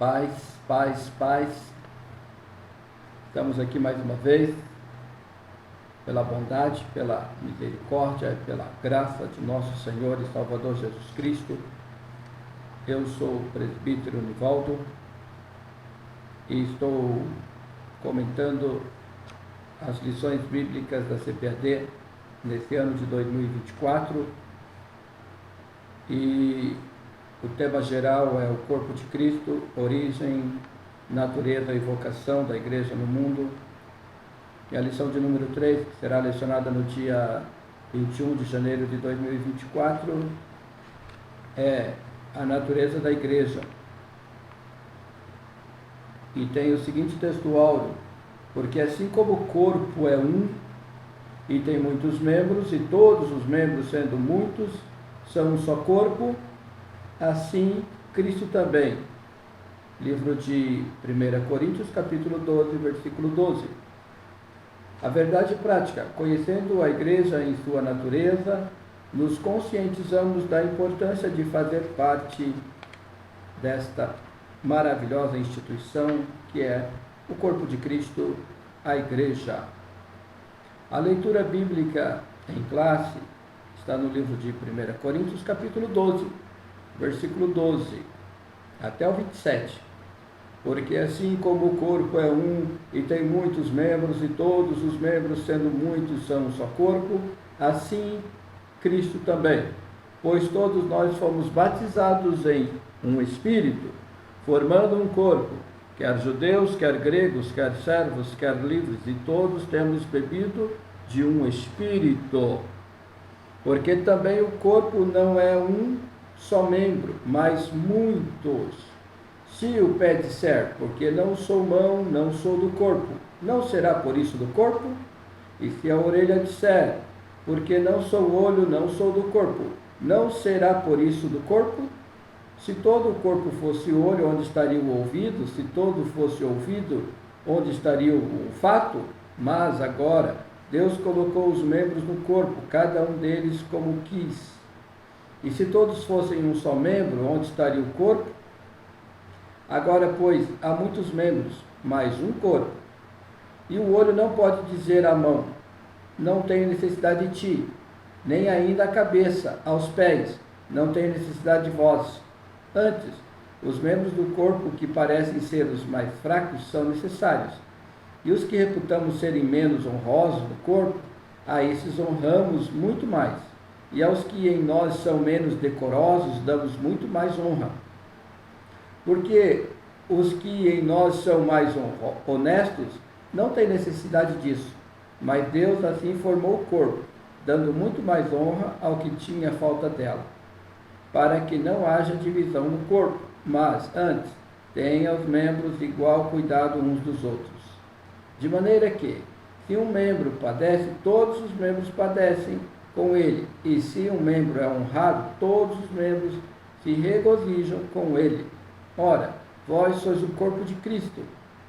Paz, paz, paz. Estamos aqui mais uma vez, pela bondade, pela misericórdia, pela graça de nosso Senhor e Salvador Jesus Cristo. Eu sou o presbítero Nivaldo e estou comentando as lições bíblicas da CPAD nesse ano de 2024 e o tema geral é o corpo de Cristo, origem, natureza e vocação da igreja no mundo. E a lição de número 3, que será lecionada no dia 21 de janeiro de 2024, é a natureza da igreja. E tem o seguinte texto áureo: porque assim como o corpo é um e tem muitos membros, e todos os membros, sendo muitos, são um só corpo, assim Cristo também. Livro de 1 Coríntios, capítulo 12, versículo 12. A verdade prática: conhecendo a igreja em sua natureza, nos conscientizamos da importância de fazer parte desta maravilhosa instituição que é o corpo de Cristo, a igreja. A leitura bíblica em classe está no livro de 1 Coríntios, capítulo 12, versículo 12 até o 27. Porque assim como o corpo é um e tem muitos membros, e todos os membros, sendo muitos, são um só corpo, assim Cristo também. Pois todos nós fomos batizados em um Espírito, formando um corpo, quer judeus, quer gregos, quer servos, quer livres, e todos temos bebido de um Espírito. Porque também o corpo não é um só membro, mas muitos. Se o pé disser, porque não sou mão, não sou do corpo, não será por isso do corpo? E se a orelha disser, porque não sou olho, não sou do corpo, não será por isso do corpo? Se todo o corpo fosse olho, onde estaria o ouvido? Se todo fosse ouvido, onde estaria o olfato? Mas agora, Deus colocou os membros no corpo, cada um deles como quis. E se todos fossem um só membro, onde estaria o corpo? Agora, pois, há muitos membros, mas um corpo. E o olho não pode dizer à mão, não tenho necessidade de ti, nem ainda a cabeça, aos pés, não tenho necessidade de vós. Antes, os membros do corpo que parecem ser os mais fracos são necessários. E os que reputamos serem menos honrosos do corpo, a esses honramos muito mais. E aos que em nós são menos decorosos, damos muito mais honra. Porque os que em nós são mais honestos não têm necessidade disso, mas Deus assim formou o corpo, dando muito mais honra ao que tinha falta dela, para que não haja divisão no corpo, mas antes tenha os membros igual cuidado uns dos outros. De maneira que, se um membro padece, todos os membros padecem com ele, e se um membro é honrado, todos os membros se regozijam com ele. Ora, vós sois o corpo de Cristo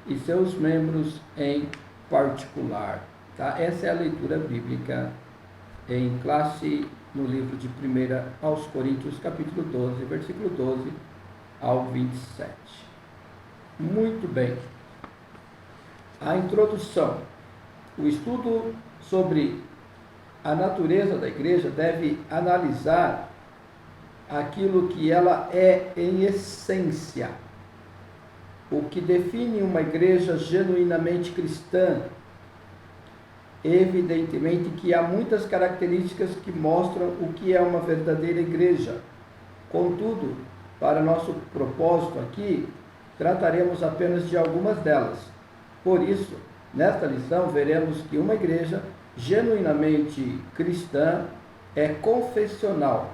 e seus membros em particular. Tá? Essa é a leitura bíblica em classe no livro de 1 aos Coríntios, capítulo 12, versículo 12 ao 27. Muito bem. A introdução. O estudo sobre a natureza da igreja deve analisar aquilo que ela é em essência. O que define uma igreja genuinamente cristã. Evidentemente que há muitas características que mostram o que é uma verdadeira igreja. Contudo, para nosso propósito aqui, trataremos apenas de algumas delas. Por isso, nesta lição, veremos que uma igreja genuinamente cristã é confessional.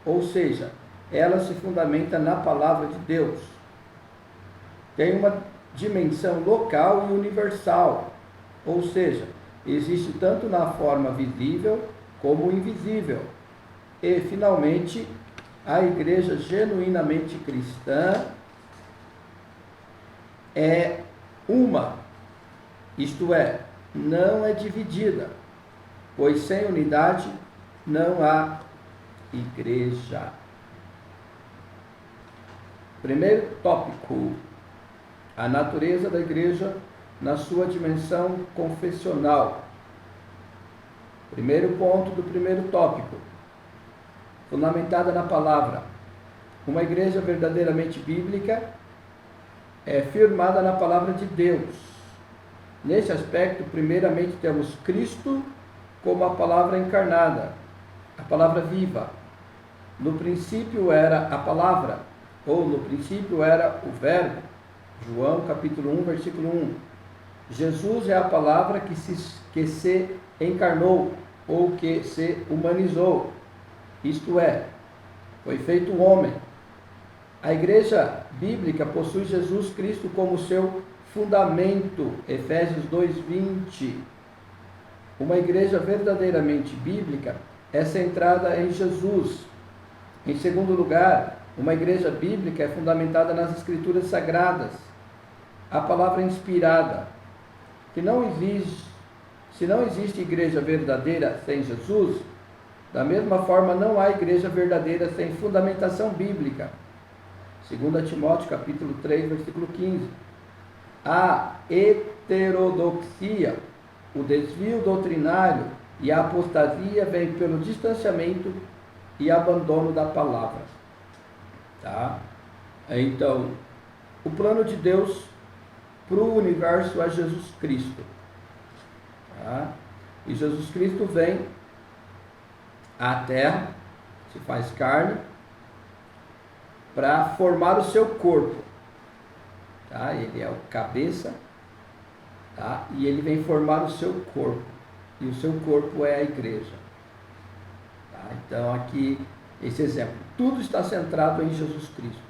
Ou seja, ela se fundamenta na palavra de Deus. Tem uma dimensão local e universal. Ou seja, existe tanto na forma visível como invisível. E, finalmente, a igreja genuinamente cristã é uma, isto é, não é dividida, pois sem unidade não há igreja. Primeiro tópico: a natureza da igreja na sua dimensão confessional. Primeiro ponto do primeiro tópico: fundamentada na palavra. Uma igreja verdadeiramente bíblica é firmada na palavra de Deus. Nesse aspecto, primeiramente temos Cristo como a palavra encarnada, a palavra viva. No princípio era a palavra, ou no princípio era o verbo. João capítulo 1, versículo 1. Jesus é a palavra que se encarnou, ou que se humanizou. Isto é, foi feito homem. A igreja bíblica possui Jesus Cristo como seu fundamento. Efésios 2:20. Uma igreja verdadeiramente bíblica é centrada em Jesus. Em segundo lugar, uma igreja bíblica é fundamentada nas Escrituras Sagradas, a palavra inspirada. Se não existe igreja verdadeira sem Jesus, da mesma forma não há igreja verdadeira sem fundamentação bíblica. 2 Timóteo capítulo 3, versículo 15. A heterodoxia, o desvio doutrinário e a apostasia vêm pelo distanciamento e abandono da palavra. Tá? Então, o plano de Deus para o universo é Jesus Cristo. Tá? E Jesus Cristo vem à terra, se faz carne, para formar o seu corpo. Tá? Ele é o cabeça, tá? E ele vem formar o seu corpo. E o seu corpo é a igreja. Tá? Então aqui, esse exemplo. Tudo está centrado em Jesus Cristo.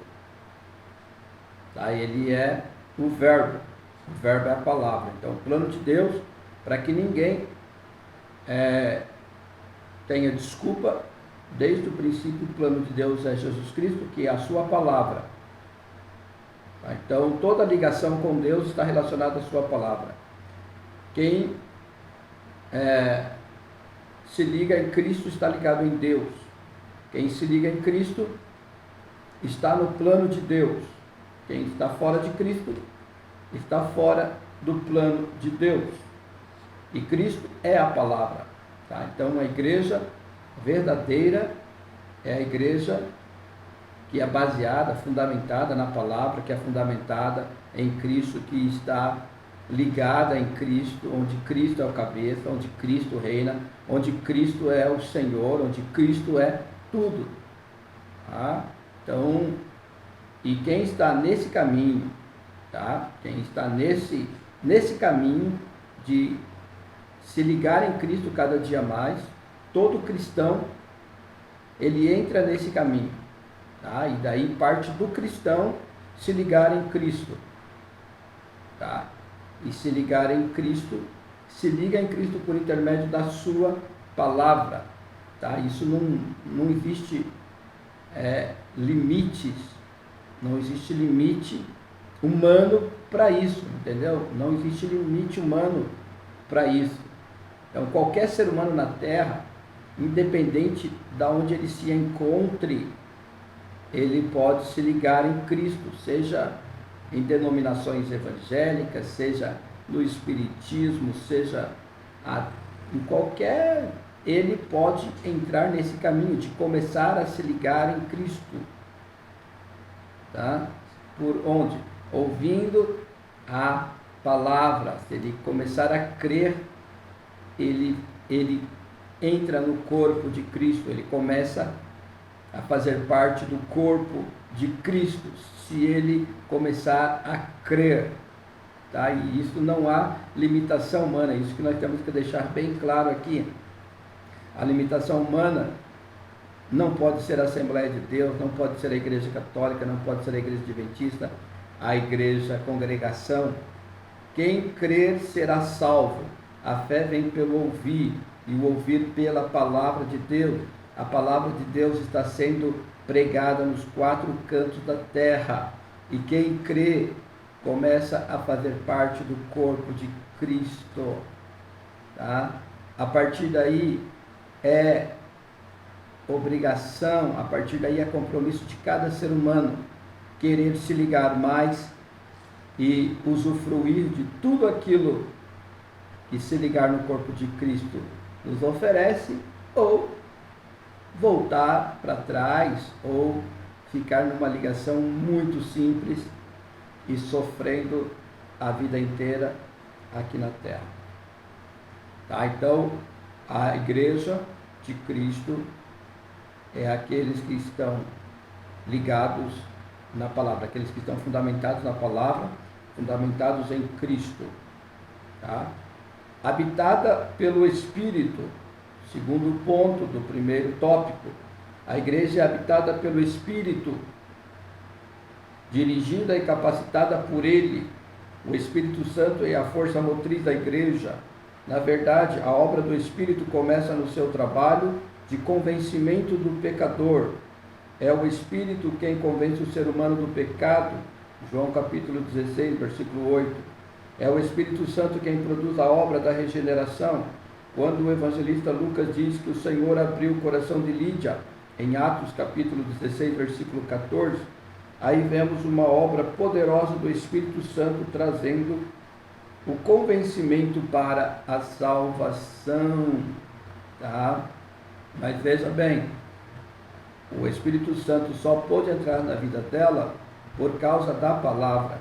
Tá? Ele é o verbo. O verbo é a palavra. Então o plano de Deus, para que ninguém tenha desculpa, desde o princípio o plano de Deus é Jesus Cristo, que é a sua palavra. Tá? Então toda ligação com Deus está relacionada à sua palavra. Quem se liga em Cristo está ligado em Deus. Quem se liga em Cristo está no plano de Deus. Quem está fora de Cristo está fora do plano de Deus. E Cristo é a palavra. Tá? Então a igreja verdadeira é a igreja que é baseada, fundamentada na palavra, que é fundamentada em Cristo, que está ligada em Cristo, onde Cristo é o cabeça, onde Cristo reina, onde Cristo é o Senhor, onde Cristo é tudo. Tá? Então, e quem está nesse caminho, tá? Quem está nesse caminho de se ligar em Cristo cada dia mais, todo cristão, ele entra nesse caminho. Tá? E daí parte do cristão se ligar em Cristo. Tá? E se ligar em Cristo, se liga em Cristo por intermédio da sua palavra. Tá? Isso não existe limites, não existe limite humano para isso, entendeu? Não existe limite humano para isso. Então qualquer ser humano na Terra, independente de onde ele se encontre, ele pode se ligar em Cristo, seja em denominações evangélicas, seja no espiritismo, seja em qualquer, ele pode entrar nesse caminho de começar a se ligar em Cristo. Tá? Por onde? Ouvindo a palavra. Se ele começar a crer, ele entra no corpo de Cristo, ele começa a fazer parte do corpo de Cristo, se ele começar a crer. Tá? E isso não há limitação humana, isso que nós temos que deixar bem claro aqui. A limitação humana não pode ser a Assembleia de Deus, não pode ser a Igreja Católica, não pode ser a Igreja Adventista, a Igreja, a congregação. Quem crer será salvo. A fé vem pelo ouvir, e o ouvir pela palavra de Deus. A palavra de Deus está sendo pregada nos 4 cantos da terra. E quem crê começa a fazer parte do corpo de Cristo. Tá? A partir daí é obrigação, a partir daí é compromisso de cada ser humano querer se ligar mais e usufruir de tudo aquilo que se ligar no corpo de Cristo nos oferece, ou voltar para trás, ou ficar numa ligação muito simples e sofrendo a vida inteira aqui na terra. Tá? Então, a igreja de Cristo é aqueles que estão ligados na palavra, aqueles que estão fundamentados na palavra, fundamentados em Cristo. Tá? Habitada pelo Espírito, segundo ponto do primeiro tópico. A igreja é habitada pelo Espírito, dirigida e capacitada por Ele. O Espírito Santo é a força motriz da igreja. Na verdade, a obra do Espírito começa no seu trabalho de convencimento do pecador. É o Espírito quem convence o ser humano do pecado. João capítulo 16, versículo 8. É o Espírito Santo quem produz a obra da regeneração. Quando o evangelista Lucas diz que o Senhor abriu o coração de Lídia, em Atos capítulo 16, versículo 14, aí vemos uma obra poderosa do Espírito Santo trazendo o convencimento para a salvação. Tá? Mas veja bem, o Espírito Santo só pôde entrar na vida dela por causa da palavra.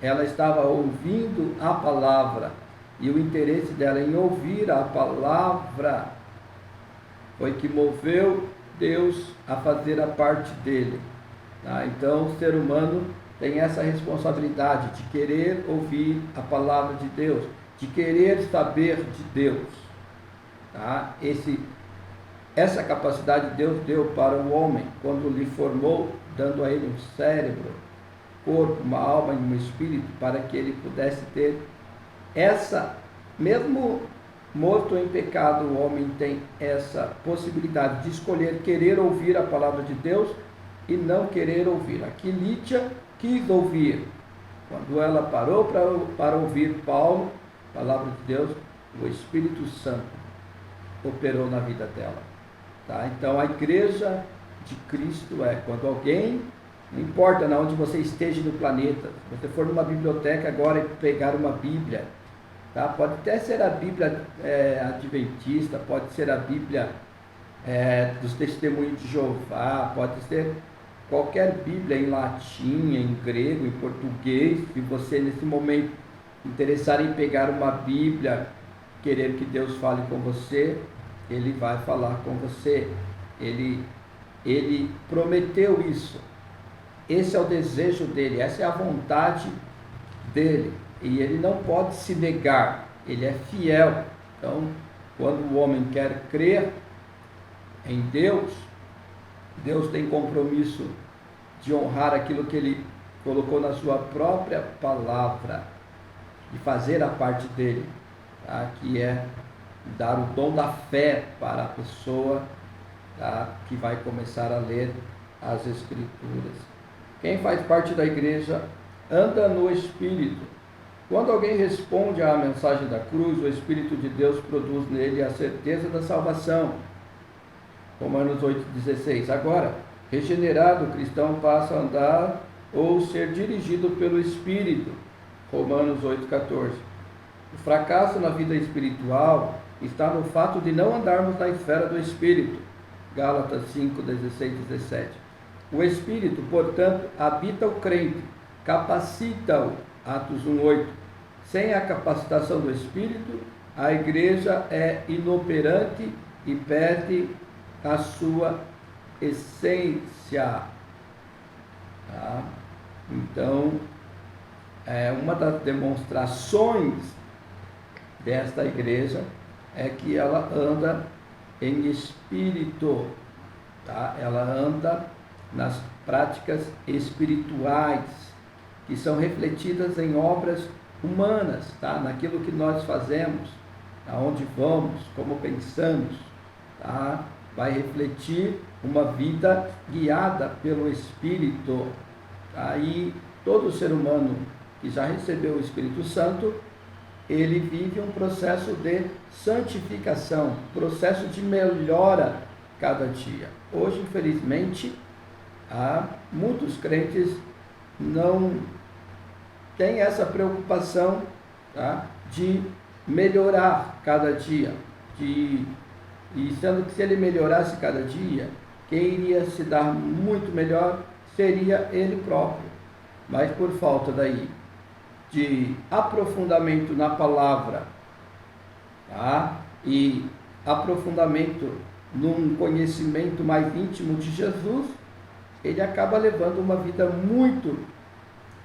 Ela estava ouvindo a palavra, e o interesse dela em ouvir a palavra foi que moveu Deus a fazer a parte dele. Tá? Então o ser humano tem essa responsabilidade de querer ouvir a palavra de Deus, de querer saber de Deus. Tá? Essa capacidade Deus deu para o homem quando lhe formou, dando a ele um cérebro, corpo, uma alma e um espírito, para que ele pudesse ter essa, mesmo morto em pecado, o homem tem essa possibilidade de escolher querer ouvir a palavra de Deus e não querer ouvir. Aqui Lídia quis ouvir. Quando ela parou para ouvir Paulo, a palavra de Deus, o Espírito Santo operou na vida dela. Tá? Então a igreja de Cristo é quando alguém, não importa onde você esteja no planeta, se você for numa biblioteca agora e pegar uma Bíblia, tá? Pode até ser a Bíblia adventista, pode ser a Bíblia dos Testemunhos de Jeová, pode ser qualquer Bíblia em latim, em grego, em português. Se você nesse momento interessar em pegar uma Bíblia, querer que Deus fale com você, Ele vai falar com você. Ele prometeu isso. Esse é o desejo dele, essa é a vontade dele. E ele não pode se negar, ele é fiel. Então, quando o homem quer crer em Deus, Deus tem compromisso de honrar aquilo que ele colocou na sua própria palavra e fazer a parte dele, tá? Que é dar o dom da fé para a pessoa, tá? Que vai começar a ler as Escrituras. Quem faz parte da igreja anda no Espírito. Quando alguém responde à mensagem da cruz, o Espírito de Deus produz nele a certeza da salvação. Romanos 8,16. Agora, regenerado, o cristão passa a andar ou ser dirigido pelo Espírito. Romanos 8,14. O fracasso na vida espiritual está no fato de não andarmos na esfera do Espírito. Gálatas 5:16 e 17. O Espírito, portanto, habita o crente, capacita-o. Atos 1:8. Sem a capacitação do Espírito, a igreja é inoperante e perde a sua essência. Tá? Então, uma das demonstrações desta igreja é que ela anda em espírito. Tá? Ela anda nas práticas espirituais, que são refletidas em obras humanas, tá? Naquilo que nós fazemos, aonde vamos, como pensamos, tá? Vai refletir uma vida guiada pelo Espírito. Aí todo ser humano que já recebeu o Espírito Santo, ele vive um processo de santificação, processo de melhora cada dia. Hoje, infelizmente, muitos crentes não tem essa preocupação, tá, de melhorar cada dia, e sendo que se ele melhorasse cada dia, quem iria se dar muito melhor seria ele próprio. Mas por falta daí de aprofundamento na palavra, tá, e aprofundamento num conhecimento mais íntimo de Jesus, ele acaba levando uma vida muito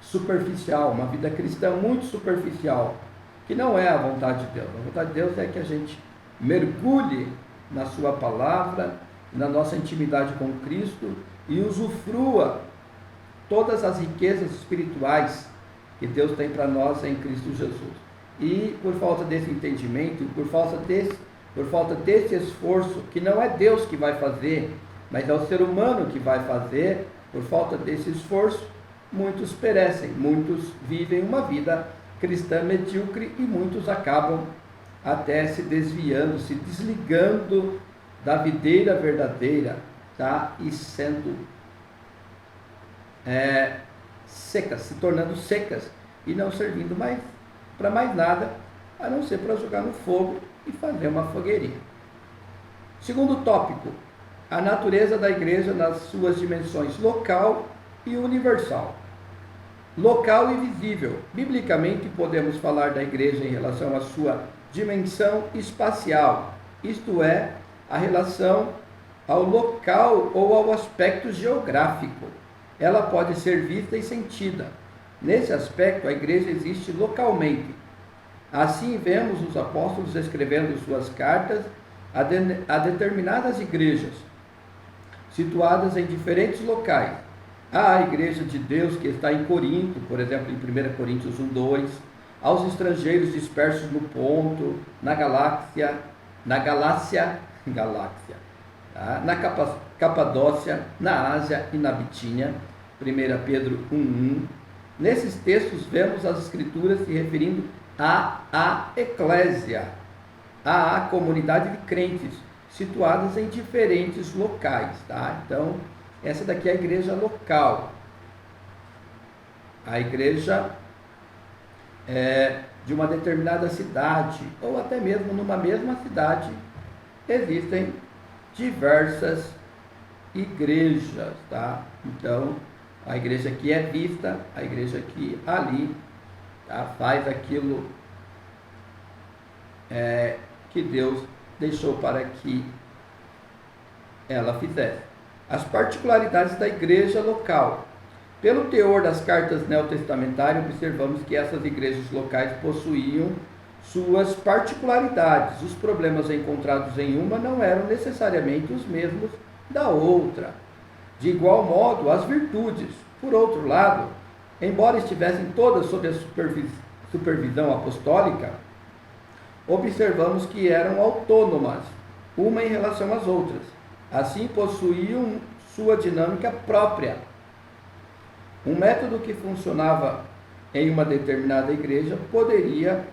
superficial, uma vida cristã muito superficial, que não é a vontade de Deus. A vontade de Deus é que a gente mergulhe na sua palavra, na nossa intimidade com Cristo e usufrua todas as riquezas espirituais que Deus tem para nós em Cristo Jesus. E por falta desse entendimento, por falta desse esforço, que não é Deus que vai fazer, mas é o ser humano que vai fazer, por falta desse esforço, muitos perecem, muitos vivem uma vida cristã medíocre e muitos acabam até se desviando, se desligando da videira verdadeira, tá? E sendo secas, se tornando secas e não servindo mais para mais nada, a não ser para jogar no fogo e fazer uma fogueirinha. Segundo tópico, a natureza da igreja nas suas dimensões local e universal. Local e visível. Biblicamente, podemos falar da igreja em relação à sua dimensão espacial, isto é, a relação ao local ou ao aspecto geográfico. Ela pode ser vista e sentida. Nesse aspecto, a igreja existe localmente. Assim, vemos os apóstolos escrevendo suas cartas a determinadas igrejas, situadas em diferentes locais. Há a igreja de Deus que está em Corinto, por exemplo, em 1 Coríntios 1:2, aos estrangeiros dispersos no Ponto, na Galácia, tá? Na Capadócia, na Ásia e na Bitínia, 1 Pedro 1:1. Nesses textos vemos as escrituras se referindo à eclésia, à comunidade de crentes, situadas em diferentes locais, tá? Então, essa daqui é a igreja local. A igreja de uma determinada cidade, ou até mesmo numa mesma cidade, existem diversas igrejas, tá? Então, a igreja que é vista, a igreja que ali, tá, faz aquilo que Deus deixou para que ela fizesse. As particularidades da igreja local. Pelo teor das cartas neotestamentárias, observamos que essas igrejas locais possuíam suas particularidades. Os problemas encontrados em uma não eram necessariamente os mesmos da outra. De igual modo, as virtudes. Por outro lado, embora estivessem todas sob a supervisão apostólica, observamos que eram autônomas, uma em relação às outras. Assim, possuíam sua dinâmica própria. Um método que funcionava em uma determinada igreja poderia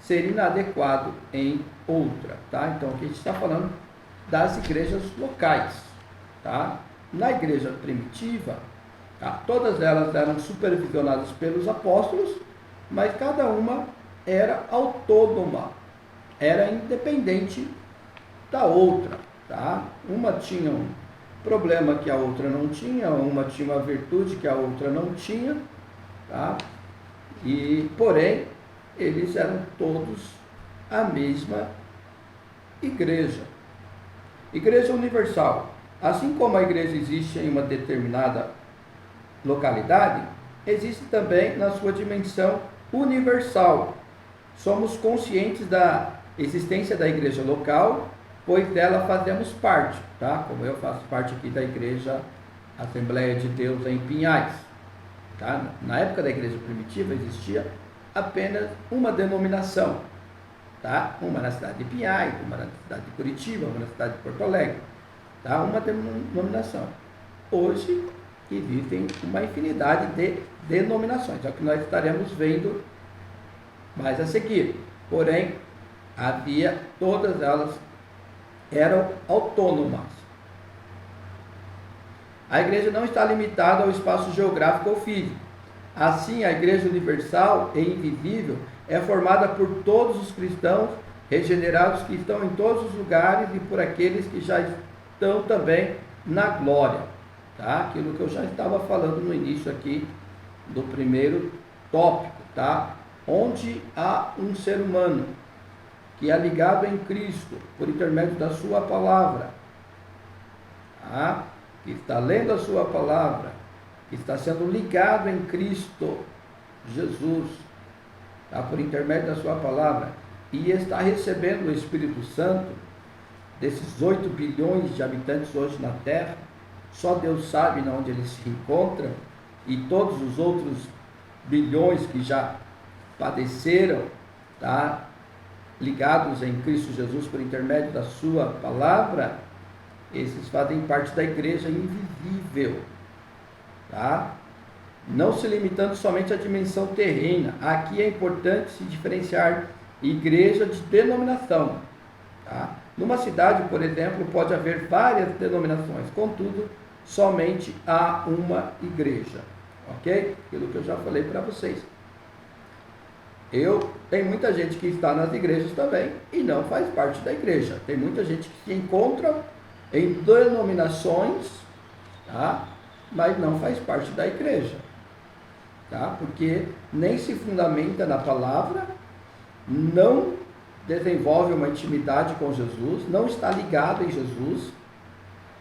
ser inadequado em outra, tá? Então, aqui a gente está falando das igrejas locais, tá? Na igreja primitiva, tá, todas elas eram supervisionadas pelos apóstolos, mas cada uma era autônoma, era independente da outra, tá? Uma tinha um problema que a outra não tinha, uma tinha uma virtude que a outra não tinha, tá? E, porém, eles eram todos a mesma igreja. Igreja universal. Assim como a igreja existe em uma determinada localidade, existe também na sua dimensão universal. Somos conscientes da existência da igreja local, pois dela fazemos parte, tá? Como eu faço parte aqui da igreja Assembleia de Deus em Pinhais, tá? Na época da igreja primitiva existia apenas uma denominação, tá? Uma na cidade de Pinhais, uma na cidade de Curitiba, uma na cidade de Porto Alegre, tá? Uma denominação. Hoje existem uma infinidade de denominações, é o que nós estaremos vendo mais a seguir. Porém, todas elas eram autônomas. A igreja não está limitada ao espaço geográfico ou físico. Assim, a igreja universal e invisível é formada por todos os cristãos regenerados que estão em todos os lugares e por aqueles que já estão também na glória. Tá? Aquilo que eu já estava falando no início aqui do primeiro tópico, tá? Onde há um ser humano que é ligado em Cristo por intermédio da sua palavra, tá? Que está lendo a sua palavra, que está sendo ligado em Cristo Jesus, tá? Por intermédio da sua palavra, e está recebendo o Espírito Santo, desses 8 bilhões de habitantes hoje na Terra, só Deus sabe onde eles se encontram, e todos os outros bilhões que já padeceram, tá? Ligados em Cristo Jesus por intermédio da sua palavra, esses fazem parte da igreja invisível, tá? Não se limitando somente à dimensão terrena. Aqui é importante se diferenciar igreja de denominação, tá? Numa cidade, por exemplo, pode haver várias denominações, contudo, somente há uma igreja, ok? Aquilo que eu já falei para vocês. Tem muita gente que está nas igrejas também e não faz parte da igreja. Tem muita gente que se encontra em denominações, tá? Mas não faz parte da igreja, tá? Porque nem se fundamenta na palavra, não desenvolve uma intimidade com Jesus, não está ligado em Jesus.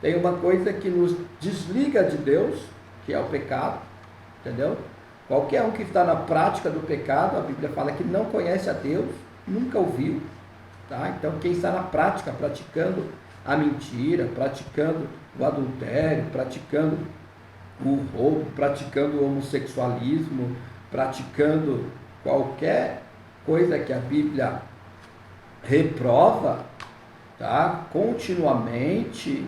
Tem uma coisa que nos desliga de Deus, que é o pecado, entendeu? Qualquer um que está na prática do pecado, a Bíblia fala que não conhece a Deus, nunca ouviu, tá? Então quem está na prática, praticando a mentira, praticando o adultério, praticando o roubo, praticando o homossexualismo, praticando qualquer coisa que a Bíblia reprova, tá? Continuamente,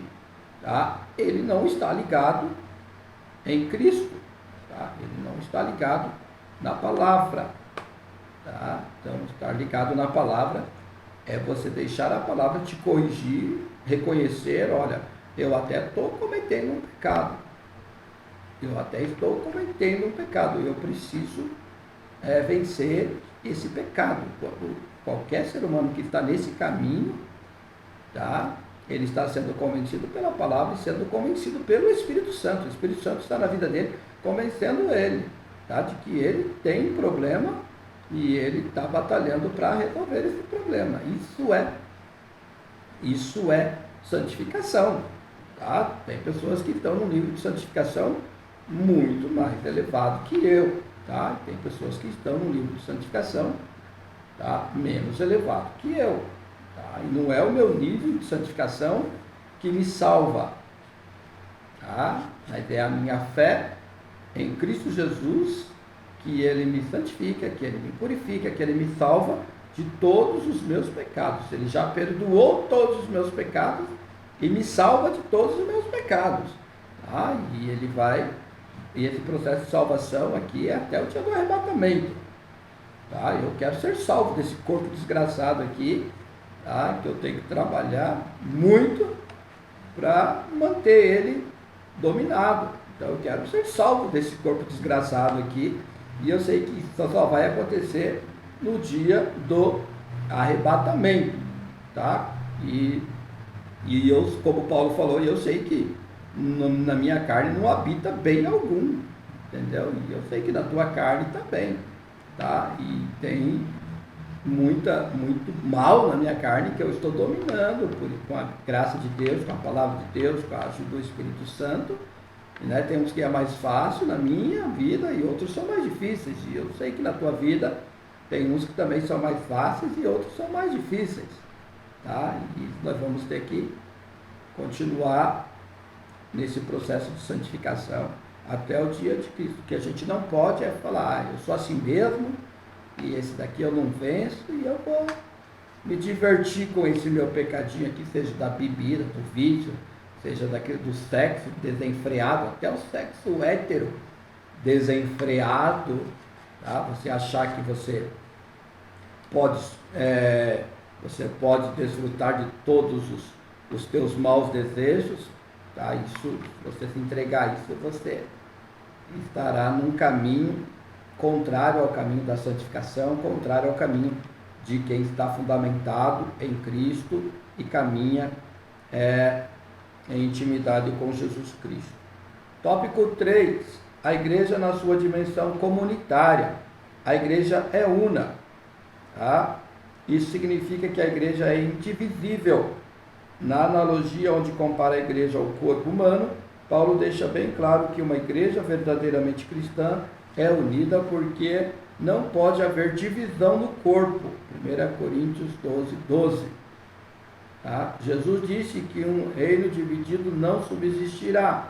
tá? Ele não está ligado em Cristo, tá? Ele não está ligado na palavra, tá? Então, estar ligado na palavra é você deixar a palavra te corrigir, reconhecer, olha, eu até estou cometendo um pecado, eu preciso vencer esse pecado. Qualquer ser humano que está nesse caminho, tá? Ele está sendo convencido pela palavra e sendo convencido pelo Espírito Santo. O Espírito Santo está na vida dele, convencendo ele, tá? De que ele tem problema e ele está batalhando para resolver esse problema. Isso é santificação, tá? Tem pessoas que estão num nível de santificação muito mais elevado que eu, tá? Tem pessoas que estão num nível de santificação, tá? Menos elevado que eu, tá? E não é o meu nível de santificação que me salva, tá? Mas é a minha fé em Cristo Jesus, que Ele me santifica, que Ele me purifica, que Ele me salva de todos os meus pecados. Ele já perdoou todos os meus pecados e me salva de todos os meus pecados, tá? E Ele vai, e esse processo de salvação aqui é até o dia do arrebatamento, tá? Eu quero ser salvo desse corpo desgraçado aqui, tá? Que eu tenho que trabalhar muito para manter ele dominado. Então eu quero ser salvo desse corpo desgraçado aqui, e eu sei que isso só vai acontecer no dia do arrebatamento, tá? E eu, como Paulo falou, eu sei que na minha carne não habita bem algum, entendeu? E eu sei que na tua carne também, tá? E tem muito mal na minha carne que eu estou dominando com a graça de Deus, com a palavra de Deus, com a ajuda do Espírito Santo, né? Tem uns que é mais fácil na minha vida e outros são mais difíceis, e eu sei que na tua vida tem uns que também são mais fáceis e outros são mais difíceis, tá? E nós vamos ter que continuar nesse processo de santificação até o dia de Cristo. O que a gente não pode é falar, eu sou assim mesmo, e esse daqui eu não venço, e eu vou me divertir com esse meu pecadinho aqui, seja da bebida, do vício, seja daquele do sexo desenfreado, até o sexo hétero desenfreado, tá? Você achar que você pode desfrutar de todos os teus maus desejos, tá? Isso, se você se entregar a isso, você estará num caminho contrário ao caminho da santificação, contrário ao caminho de quem está fundamentado em Cristo e caminha em intimidade com Jesus Cristo. Tópico 3. A igreja na sua dimensão comunitária. A igreja é una. Tá? Isso significa que a igreja é indivisível. Na analogia onde compara a igreja ao corpo humano, Paulo deixa bem claro que uma igreja verdadeiramente cristã é unida porque não pode haver divisão no corpo. 1 Coríntios 12. Tá? Jesus disse que um reino dividido não subsistirá.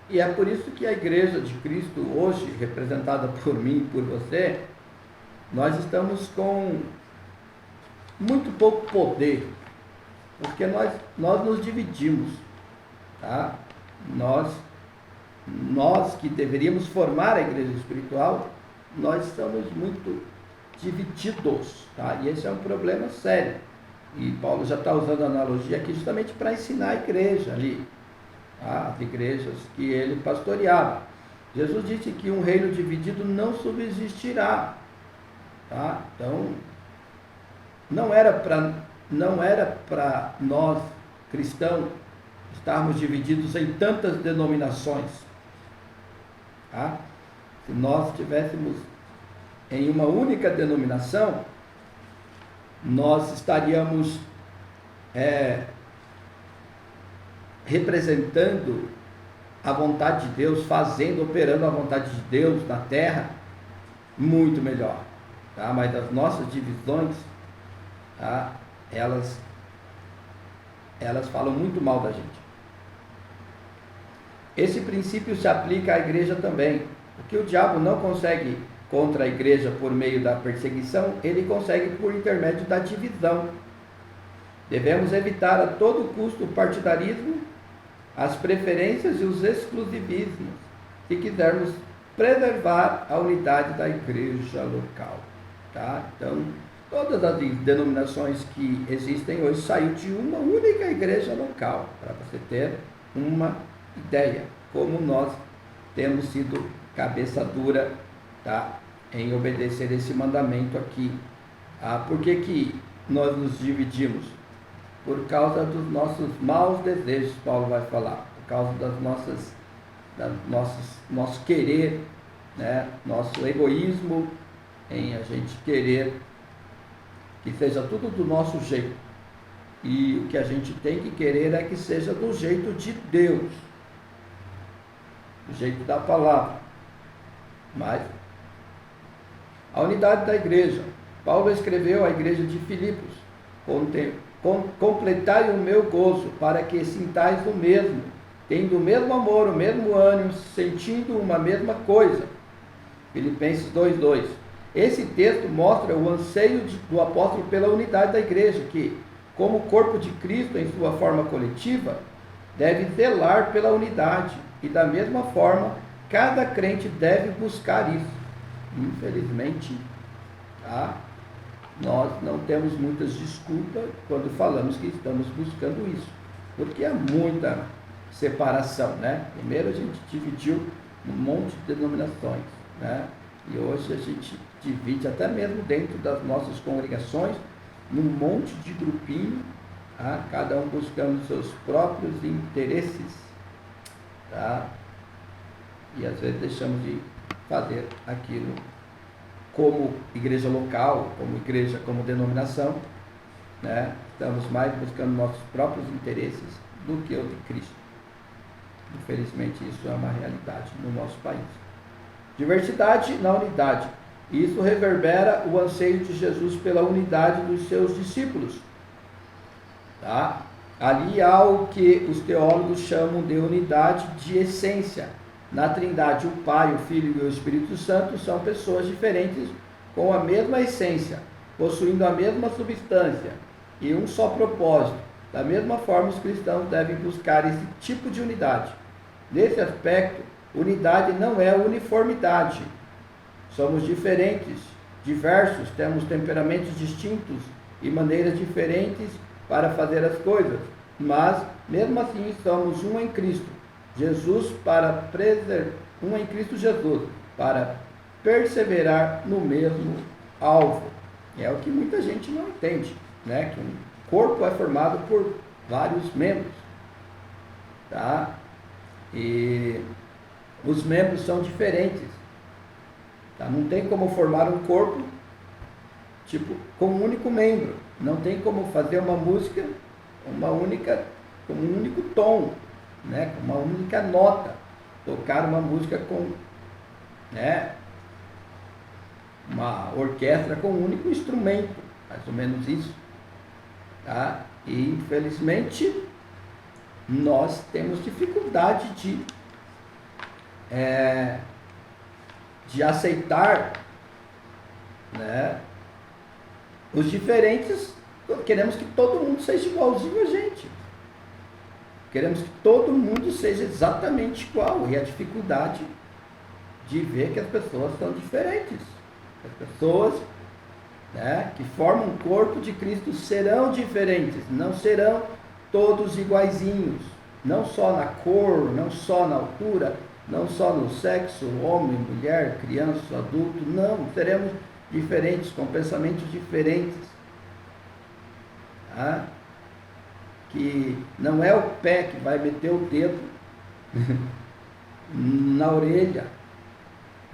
E é por isso que a igreja de Cristo hoje, representada por mim e por você, nós estamos com muito pouco poder, porque nós nos dividimos. Tá? Nós que deveríamos formar a igreja espiritual, nós estamos muito divididos, tá? E esse é um problema sério. E Paulo já está usando a analogia aqui justamente para ensinar a igreja ali, tá? As igrejas que ele pastoreava. Jesus disse que um reino dividido não subsistirá, tá? Então, não era para nós cristãos estarmos divididos em tantas denominações, tá? Se nós estivéssemos em uma única denominação, nós estaríamos representando a vontade de Deus, operando a vontade de Deus na terra muito melhor, tá? Mas as nossas divisões, tá? Elas falam muito mal da gente. Esse princípio se aplica à igreja também. O que o diabo não consegue contra a igreja por meio da perseguição, ele consegue por intermédio da divisão. Devemos evitar a todo custo o partidarismo, as preferências e os exclusivismos, se quisermos preservar a unidade da igreja local. Tá? Então, todas as denominações que existem hoje saiu de uma única igreja local, para você ter uma ideia, como nós temos sido cabeça dura, tá? Em obedecer esse mandamento aqui. Por que nós nos dividimos? Por causa dos nossos maus desejos, Paulo vai falar, por causa nosso querer, né? Nosso egoísmo em a gente querer que seja tudo do nosso jeito. E o que a gente tem que querer é que seja do jeito de Deus, do jeito da palavra. Mas a unidade da igreja. Paulo escreveu à igreja de Filipos: completai o meu gozo, para que sintais o mesmo, tendo o mesmo amor, o mesmo ânimo, sentindo uma mesma coisa. Filipenses 2:2. Esse texto mostra o anseio do apóstolo pela unidade da igreja, que, como corpo de Cristo em sua forma coletiva, deve zelar pela unidade, e da mesma forma, cada crente deve buscar isso. Infelizmente, tá? Nós não temos muitas desculpas quando falamos que estamos buscando isso, porque há muita separação, né? Primeiro a gente dividiu um monte de denominações, né? E hoje a gente divide até mesmo dentro das nossas congregações num monte de grupinho, tá? Cada um buscando seus próprios interesses, tá? E às vezes deixamos de fazer aquilo como igreja local, como igreja, como denominação, né? Estamos mais buscando nossos próprios interesses do que o de Cristo. Infelizmente isso é uma realidade no nosso país. Diversidade na unidade. Isso reverbera o anseio de Jesus pela unidade dos seus discípulos. Tá? Ali há o que os teólogos chamam de unidade de essência. Na Trindade, o Pai, o Filho e o Espírito Santo são pessoas diferentes com a mesma essência, possuindo a mesma substância e um só propósito. Da mesma forma, os cristãos devem buscar esse tipo de unidade. Nesse aspecto, unidade não é uniformidade. Somos diferentes, diversos, temos temperamentos distintos e maneiras diferentes para fazer as coisas, mas Mesmo assim, somos um em Cristo Jesus um em Cristo Jesus para perseverar no mesmo alvo. É o que muita gente não entende, né? Que um corpo é formado por vários membros, tá? E os membros são diferentes, tá? Não tem como formar um corpo tipo com um único membro. Não tem como fazer uma música com um único tom, né? Com uma única nota. Tocar uma música com, né? Uma orquestra com um único instrumento, mais ou menos isso, tá? E infelizmente nós temos dificuldade de aceitar, né, os diferentes. Queremos que todo mundo seja igualzinho a gente, queremos que todo mundo seja exatamente igual, e a dificuldade de ver que as pessoas são diferentes. As pessoas, né, que formam o corpo de Cristo serão diferentes, não serão todos iguaizinhos, não só na cor, não só na altura, não só no sexo, homem, mulher, criança, adulto, não, seremos diferentes, com pensamentos diferentes. Tá? Que não é o pé que vai meter o dedo na orelha,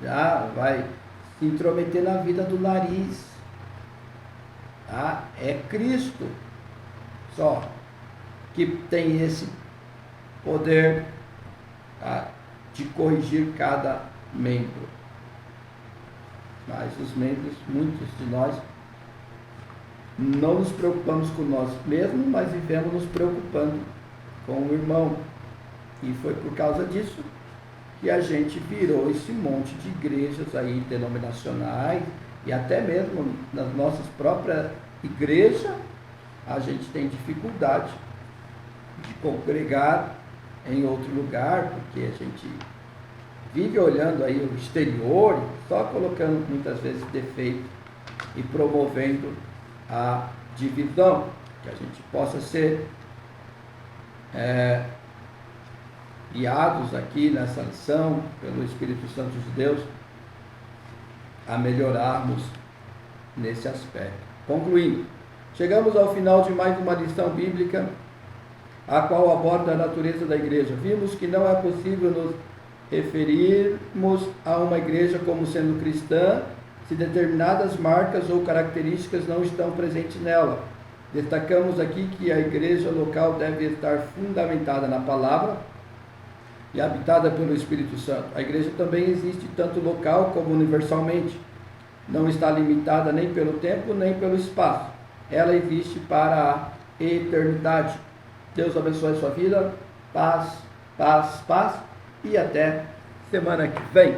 já vai se intrometer na vida do nariz. Tá? É Cristo só que tem esse poder, tá, de corrigir cada membro. Mas os membros, muitos de nós, não nos preocupamos com nós mesmos, mas vivemos nos preocupando com o irmão. E foi por causa disso que a gente virou esse monte de igrejas aí denominacionais, e até mesmo nas nossas próprias igrejas, a gente tem dificuldade de congregar em outro lugar, porque a gente vive olhando aí o exterior, só colocando muitas vezes defeito e promovendo a divisão, que a gente possa ser guiados aqui nessa lição pelo Espírito Santo de Deus a melhorarmos nesse aspecto. Concluindo, chegamos ao final de mais uma lição bíblica, a qual aborda a natureza da igreja. Vimos que não é possível nos referirmos a uma igreja como sendo cristã se determinadas marcas ou características não estão presentes nela. Destacamos aqui que a igreja local deve estar fundamentada na palavra e habitada pelo Espírito Santo. A igreja também existe tanto local como universalmente. Não está limitada nem pelo tempo nem pelo espaço. Ela existe para a eternidade. Deus abençoe a sua vida. Paz, paz, paz. E até semana que vem.